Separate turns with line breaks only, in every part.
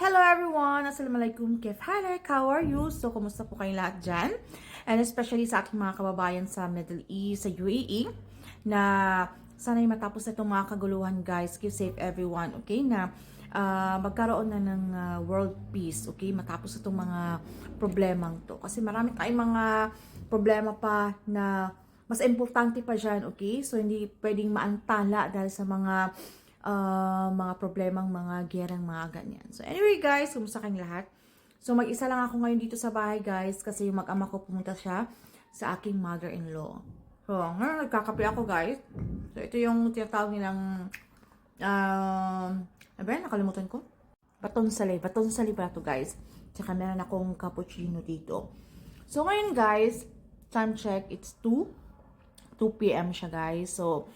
Hello everyone! Assalamualaikum, kif halek? How are you? So, kumusta po kayong lahat dyan? And especially sa aking mga kababayan sa Middle East, sa UAE, na sana'y matapos na itong mga kaguluhan, guys. Keep safe everyone, okay? Na magkaroon na ng world peace, okay? Matapos itong mga problemang to. Kasi marami tayong mga problema pa na mas importante pa dyan, okay? So, hindi pwedeng maantala dahil sa mga problemang mga gerang mga ganyan. So anyway guys, kumusta kayong lahat? So mag-isa lang ako ngayon dito sa bahay guys kasi yung mag-ama ko pumunta siya sa aking mother-in-law. So ngayon nagkakape ako guys. So ito yung tinatawag nilang ano ba yan? Nakalimutan ko. Baton sali pala to guys. Tsaka meron akong cappuccino dito. So ngayon guys, time check, it's 2 p.m. siya guys. So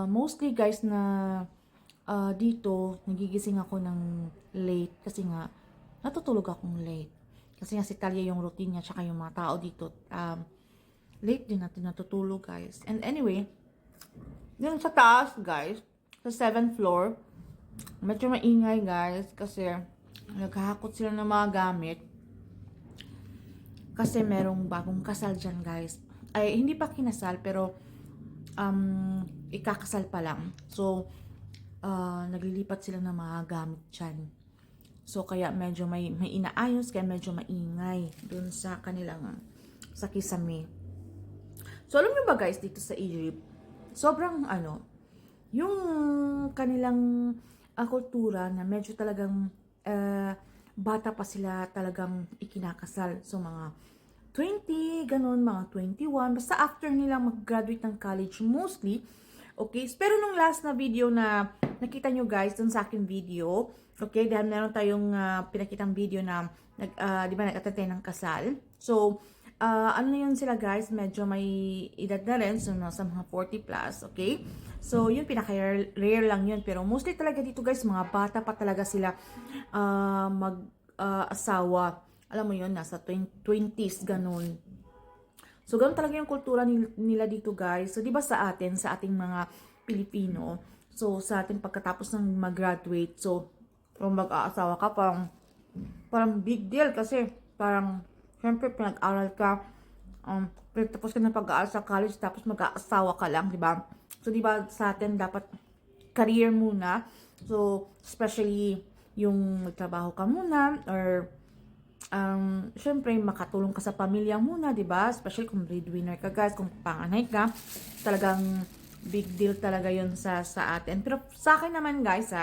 mostly guys na dito nagigising ako ng late kasi nga natutulog akong late. Kasi nga si Talia yung routine niya tsaka yung mga tao dito late din natin natutulog guys. And anyway, yun sa taas guys, sa 7th floor, medyo maingay guys kasi naghahakot sila ng mga gamit. Kasi merong bagong kasal dyan guys. Ay, hindi pa kinasal pero ikakasal pa lang. So, naglilipat sila ng mga gamit dyan. So, kaya medyo may inaayos, kaya medyo maingay dun sa kanilang sa kisame. So, alam nyo ba guys, dito sa Egypt, sobrang yung kanilang kultura na medyo talagang bata pa sila talagang ikinakasal. So, mga 20, ganun, mga 21. Basta after nila mag-graduate ng college, mostly. Okay? Pero nung last na video na nakita nyo guys, dun sa aking video, okay, dahil meron tayong pinakitang video na, di ba, nag-attend tayo ng kasal. So, ano na yun sila guys, medyo may edad na rin, so nasa mga 40 plus, okay? So, yun, pinaka-rare lang yun. Pero mostly talaga dito guys, mga bata pa talaga sila mag-asawa. Alam mo yun, nasa 20s, ganun. So, ganun talaga yung kultura nila dito, guys. So, di ba sa atin, sa ating mga Pilipino, so, sa atin pagkatapos ng mag-graduate, so, kung mag-aasawa ka, parang big deal kasi, parang, syempre, pinag-aral ka, tapos ka na pag-aaral sa college, tapos mag-aasawa ka lang, di ba? So, di ba, sa atin, dapat career muna. So, especially, yung magtrabaho ka muna, or syempre, makatulong ka sa pamilya muna, di ba? Especially kung breadwinner ka, guys, kung panganay ka, talagang big deal talaga yun sa atin. Pero sa akin naman, guys,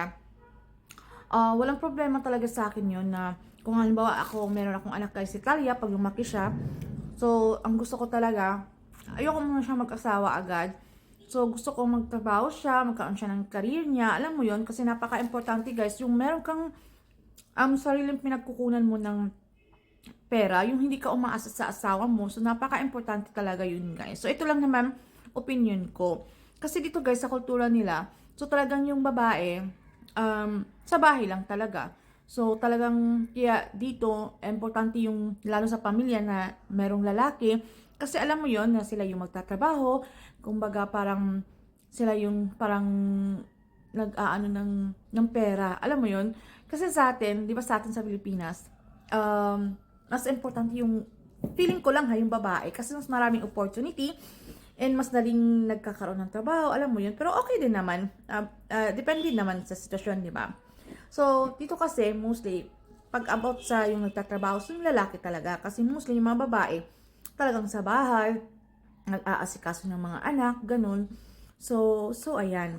walang problema talaga sa akin yun na kung halimbawa meron akong anak guys si Talia, pag lumaki siya, so, ang gusto ko talaga, ayoko muna siya mag-asawa agad. So, gusto ko magtrabaho siya, magkaroon siya ng career niya. Alam mo yun, kasi napaka-importante, guys, yung meron kang sariling pinagkukunan mo ng pera, yung hindi ka umaasa sa asawa mo. So, napaka-importante talaga yun, guys. So, ito lang naman, opinion ko. Kasi dito, guys, sa kultura nila, so, talagang yung babae, sa bahay lang talaga. So, talagang, kaya dito, importante yung, lalo sa pamilya na merong lalaki. Kasi alam mo yon na sila yung magtatrabaho. Kumbaga, parang, sila yung, parang, nag-aano ng pera. Alam mo yon. Kasi sa atin, di ba sa atin sa Pilipinas, mas importante yung, feeling ko lang yung babae, kasi mas maraming opportunity, and mas daling nagkakaroon ng trabaho, alam mo yun, pero okay din naman, depende naman sa sitwasyon, di ba? So, dito kasi, mostly, pag about sa yung nagtatrabaho, so yung lalaki talaga, kasi mostly yung mga babae, talagang sa bahay, nag-aasikaso ng mga anak, ganun. So ayan.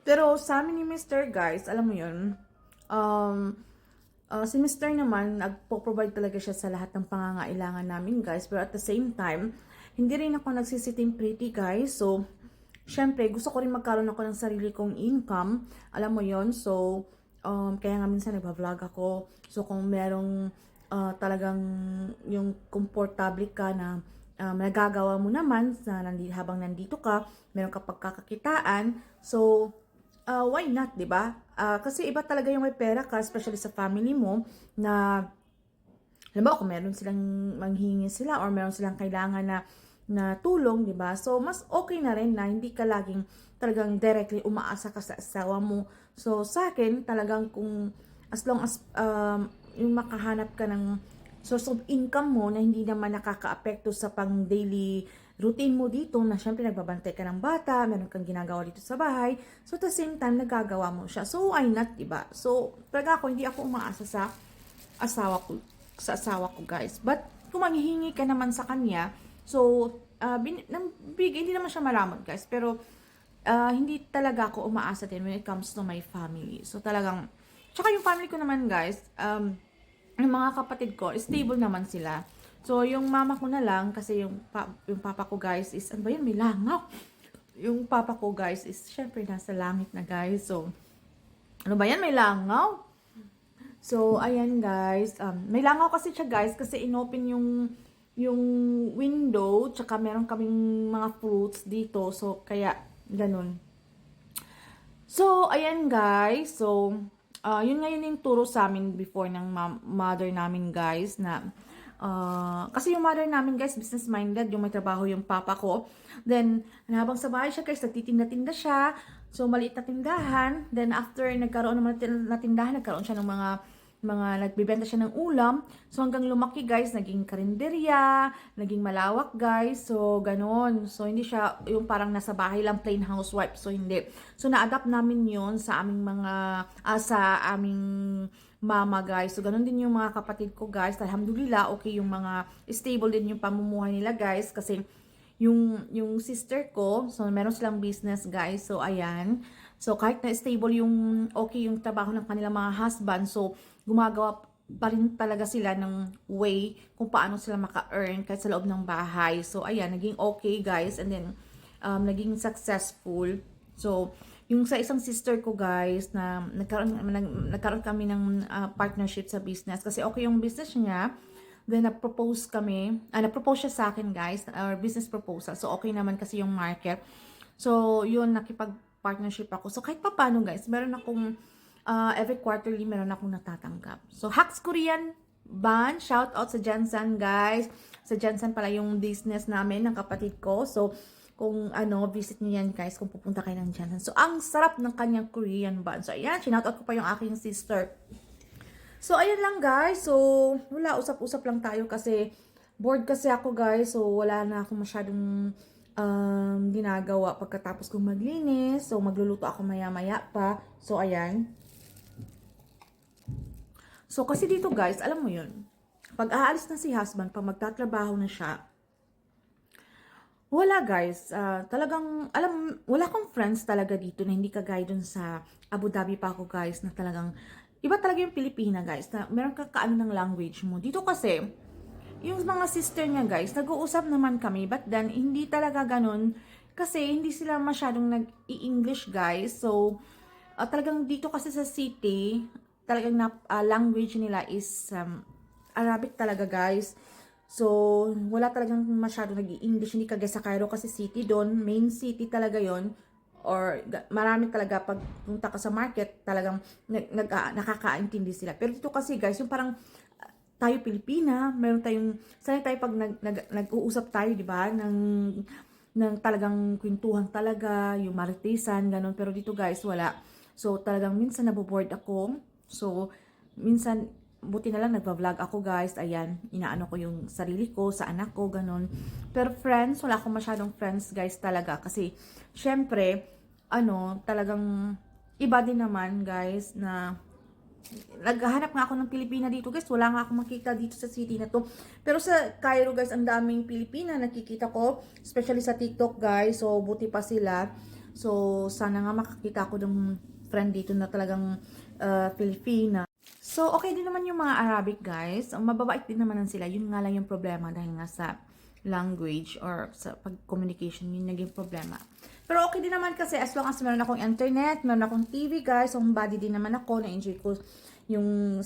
Pero sa amin ni Mr. guys, alam mo yun, si Mr. naman, nagpo-provide talaga siya sa lahat ng pangangailangan namin, guys. Pero at the same time, hindi rin ako nagsisiting pretty, guys. So, syempre, gusto ko rin magkaroon ako ng sarili kong income. Alam mo yon. So, kaya nga minsan nagba-vlog ako. So, kung merong talagang yung komportable ka na nagagawa mo naman habang nandito ka, meron ka pagkakakitaan. So, why not, 'di ba? Kasi iba talaga yung may pera ka, especially sa family mo na halimbawa kung meron silang manghihingi sila or meron silang kailangan na tulong, 'di ba? So mas okay na rin na hindi ka laging talagang directly umaasa ka sa asawa mo. So, sa akin, talagang kung as long as yung makahanap ka ng source of income mo na hindi naman nakaka-apekto sa pang daily routine mo dito, na syempre nagbabantay ka ng bata, meron kang ginagawa dito sa bahay, so at the same time, nagagawa mo siya. So, why not, diba? So, talaga ako, hindi ako umaasa sa asawa ko, guys. But, kung manghihingi ka naman sa kanya, so, hindi naman siya maramot, guys. Pero, hindi talaga ako umaasa din when it comes to my family. So, talagang, tsaka yung family ko naman, guys, yung mga kapatid ko, stable naman sila. So, yung mama ko na lang, kasi yung papa ko, guys, is, ano ba yan, may langaw. Yung papa ko, guys, is, syempre, nasa langit na, guys. So, ano ba yan, may langaw? So, ayan, guys. May langaw kasi siya, guys, kasi inopen yung window, tsaka meron kaming mga fruits dito. So, kaya, ganun. So, ayan, guys. So, yun ngayon yung turo sa amin before ng mother namin, guys, na kasi yung mother namin, guys, business-minded, yung may trabaho yung papa ko. Then, habang sa bahay siya, guys, nagtitinda-tinda siya. So, maliit na tindahan. Then, after nagkaroon naman na tindahan, nagkaroon siya ng mga nagbibenta siya ng ulam. So, hanggang lumaki, guys, naging karinderya, naging malawak, guys. So, ganon. So, hindi siya yung parang nasa bahay lang, plain housewife. So, hindi. So, na-adapt namin yon sa aming sa aming mama, guys. So, ganun din yung mga kapatid ko, guys. Alhamdulillah, okay yung mga stable din yung pamumuhay nila, guys. Kasi, yung sister ko, so, meron silang business, guys. So, ayan. So, kahit na stable okay yung trabaho ng kanilang mga husband, so, gumagawa pa rin talaga sila ng way kung paano sila maka-earn kahit sa loob ng bahay. So, ayan, naging okay, guys. And then, naging successful. So, yung sa isang sister ko, guys, na nagkaroon kami ng partnership sa business. Kasi okay yung business niya. Then, na-propose siya sa akin, guys, our business proposal. So, okay naman kasi yung market. So, yun, nakipag-partnership ako. So, kahit pa paano, guys, meron akong every quarterly meron akong natatanggap. So, Hacks Korean Band, shout out sa Jansan, guys. Sa Jansan pala yung business namin ng kapatid ko. So, kung visit niyo yan, guys, kung pupunta kayo ng Jansan. So, ang sarap ng kanyang Korean band. So, ayan, shout out ko pa yung aking sister. So, ayan lang, guys. So, wala, usap-usap lang tayo kasi bored kasi ako, guys. So, wala na ako masyadong ginagawa pagkatapos kong maglinis. So, magluluto ako maya-maya pa. So, ayan. So, kasi dito, guys, alam mo yun, pag aalis na si husband, pag magtatrabaho na siya, wala, guys, talagang, wala akong friends talaga dito na hindi kagaya dun sa Abu Dhabi pa ako, guys, na talagang, iba talaga yung Pilipina, guys, na meron ka kaano ng language mo. Dito kasi, yung mga sister niya, guys, nag-uusap naman kami, but then, hindi talaga ganun, kasi hindi sila masyadong nag-i-English, guys. So, talagang dito kasi sa city, talagang language nila is Arabic talaga, guys. So, wala talagang masyado nag-i-English. Hindi kagaya sa Cairo kasi city doon. Main city talaga yon. Or marami talaga pag punta ka sa market, talagang nakakaintindi sila. Pero dito kasi, guys, yung parang tayo Pilipina, meron tayong, sanay tayo pag nag-uusap tayo, di ba? ng talagang kwentuhan talaga, yung maritisan, ganun. Pero dito, guys, wala. So, talagang minsan naboboard ako. So, minsan, buti na lang nagpa-vlog ako, guys. Ayan, inaano ko yung sarili ko, sa anak ko, ganun. Pero friends, wala akong masyadong friends, guys, talaga. Kasi, syempre, talagang iba din naman, guys, na naghahanap nga ako ng Pilipina dito, guys. Wala nga akong makita dito sa city na to. Pero sa Cairo, guys, ang daming Pilipina nakikita ko. Especially sa TikTok, guys. So, buti pa sila. So, sana nga makakita ako ng friend dito na talagang Filipina. So, okay din naman yung mga Arabic, guys. Mababait din naman sila. Yun nga lang yung problema dahil nga sa language or sa pag-communication, yun naging problema. Pero okay din naman kasi as long as meron akong internet, meron akong TV, guys. So, body din naman ako. Na-enjoy ko yung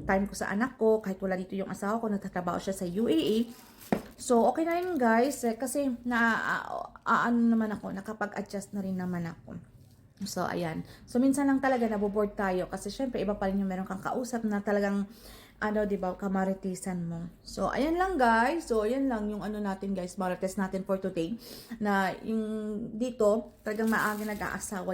time ko sa anak ko. Kahit wala dito yung asawa ko, nagtatrabaho siya sa UAE. So, okay na yun, guys. Kasi naman ako, nakapag-adjust na rin naman ako. So, ayan. So, minsan lang talaga naboboard tayo kasi syempre iba pa rin yung meron kang kausap na talagang ano, 'di ba, kamaritisan mo. So, ayan lang guys. So, ayan lang yung ano natin guys, marites natin for today. Na yung dito, talagang maaga nag-aasawa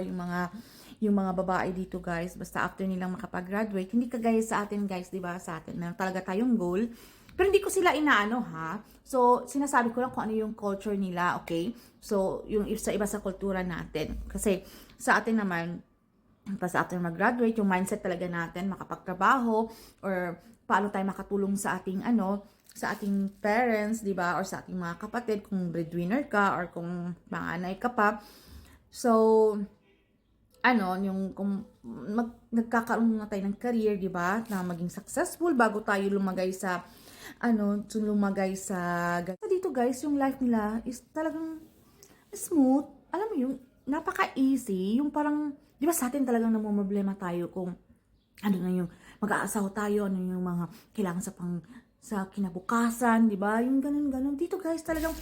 yung mga babae dito guys. Basta after nilang makapag-graduate, hindi kagaya sa atin guys, 'di ba? Sa atin meron talaga tayong goal. Pero hindi ko sila inaano ha. So, sinasabi ko lang kung ano yung culture nila, okay? So, yung sa iba sa kultura natin. Kasi sa atin naman, tapos after mag-graduate, yung mindset talaga natin, makapagtrabaho, or paano tayo makatulong sa ating ano, sa ating parents, di ba? Or sa ating mga kapatid, kung breadwinner ka, or kung panganay ka pa. So, ano, yung kung nagkakaroon na tayo ng career, di ba? Na maging successful bago tayo lumagay sa, ano, lumagay sa, dito guys, yung life nila is talagang smooth. Alam mo yung napaka-easy. Yung parang, di ba sa atin talagang namumroblema tayo kung ano na yung mag-aasawa tayo, ano yung mga kailangan sa kinabukasan, di ba? Yung ganun-ganun. Dito guys, talagang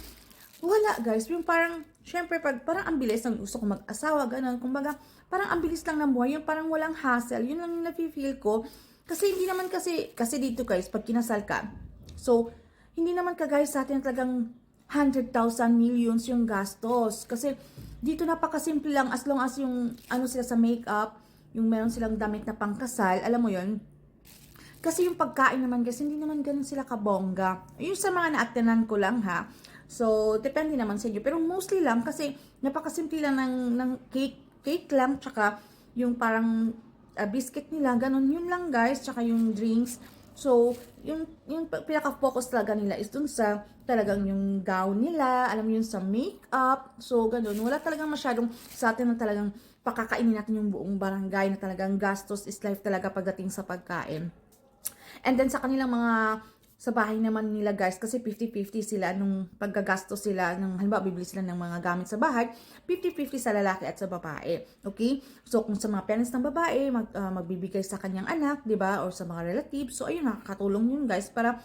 wala guys. Yung parang, syempre, parang ang bilis ng gusto ko mag-asawa, ganun. Kumbaga, parang ang bilis lang ng buhay. Yung parang walang hassle. Yun lang yung nafe-feel ko. Kasi hindi naman kasi dito guys, pag kinasal ka, so, hindi naman ka guys sa atin talagang 100,000 millions yung gastos. Kasi dito napakasimple lang as long as yung ano sila sa makeup, yung meron silang damit na pangkasal, alam mo yun. Kasi yung pagkain naman guys, hindi naman ganun sila kabongga. Yung sa mga na-attenan ko lang ha. So, depende naman sa inyo. Pero mostly lang kasi napakasimple lang ng cake lang, tsaka yung parang biscuit nila, ganun. Yun lang guys, tsaka yung drinks. So, yung pinaka-focus talaga nila is dun sa talagang yung gown nila, alam mo yun, sa makeup. So, ganun. Wala talagang masyadong sa atin na talagang pakakainin natin yung buong barangay na talagang gastos is life talaga pagdating sa pagkain. And then sa kanilang mga sa bahay naman nila guys, kasi 50-50 sila nung paggagastos sila, ng halimbawa bibili sila ng mga gamit sa bahay, 50-50 sa lalaki at sa babae. Okay? So kung sa mga parents ng babae, magbibigay sa kanyang anak, 'di ba? Or sa mga relatives. So ayun, nakakatulong yun guys para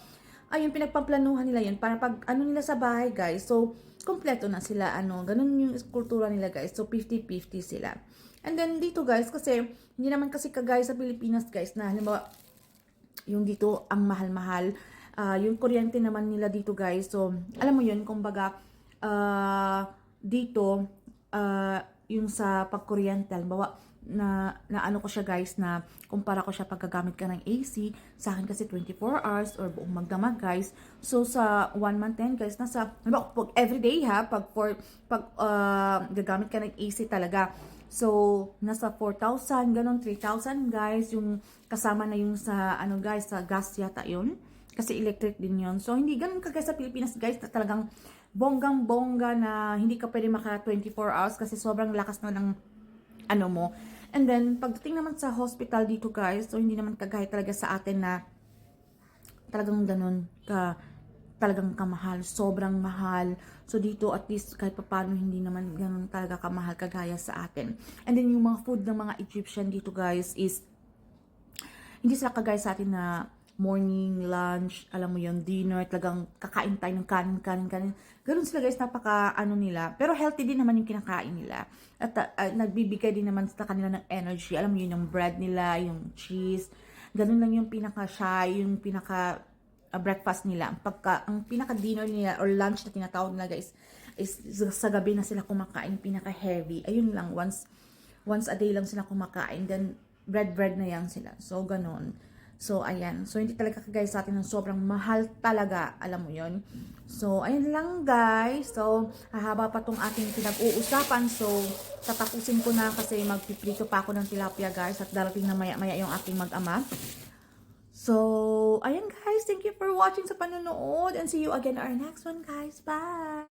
ayun, pinagpaplanuhan nila yun para pag ano nila sa bahay guys. So kompleto na sila, ano, ganun yung kultura nila guys. So 50-50 sila. And then dito guys, kasi hindi naman kasi kagaya sa Pilipinas guys na halimbawa yung dito ang mahal-mahal. Yung kuryente naman nila dito guys. So, alam mo yun, kumbaga, dito, yung sa pagkuryente, halimbawa, na ano ko siya guys, na kumpara ko siya paggagamit ka ng AC, sa akin kasi 24 hours or buong magdamag guys. So, sa 1 month din guys, nasa, pag everyday ha, pag gagamit ka ng AC talaga, so, nasa 4,000, ganun, 3,000 guys, yung kasama na yung sa, ano guys, sa gas yata yun. Kasi electric din yun. So, hindi ganun kagaya sa Pilipinas guys, na talagang bonggang-bongga na hindi ka pwede maka 24 hours kasi sobrang lakas na ng ano mo. And then, pagdating naman sa hospital dito guys, so hindi naman kagaya talaga sa atin na talagang ganun talagang kamahal, sobrang mahal. So dito at least kahit paano hindi naman ganun talaga kamahal kagaya sa atin. And then yung mga food ng mga Egyptian dito guys is hindi sila kagaya sa atin na morning, lunch, alam mo yon, dinner, talagang kakain tayo ng kanin. Ganun sila guys, napaka ano nila. Pero healthy din naman yung kinakain nila. At nagbibigay din naman sa kanila ng energy. Alam mo yun, yung bread nila, yung cheese. Ganun lang yung pinaka-shy, yung pinaka breakfast nila. Ang pinaka-dinner nila or lunch na tinatawag nila guys is sa gabi na sila kumakain, pinaka-heavy. Ayun lang, once a day lang sila kumakain. Then, bread na yan sila. So, ganun. So, ayan. So, hindi talaga kagaya sa atin ng sobrang mahal talaga. Alam mo yon. So, ayan lang guys. So, hahaba pa tong ating pinag-uusapan. So, tatapusin ko na kasi magpiprito pa ako ng tilapia guys. At darating na maya-maya yung aking mag-ama. So, ayan guys. Thank you for watching sa panonood. And see you again our next one guys. Bye!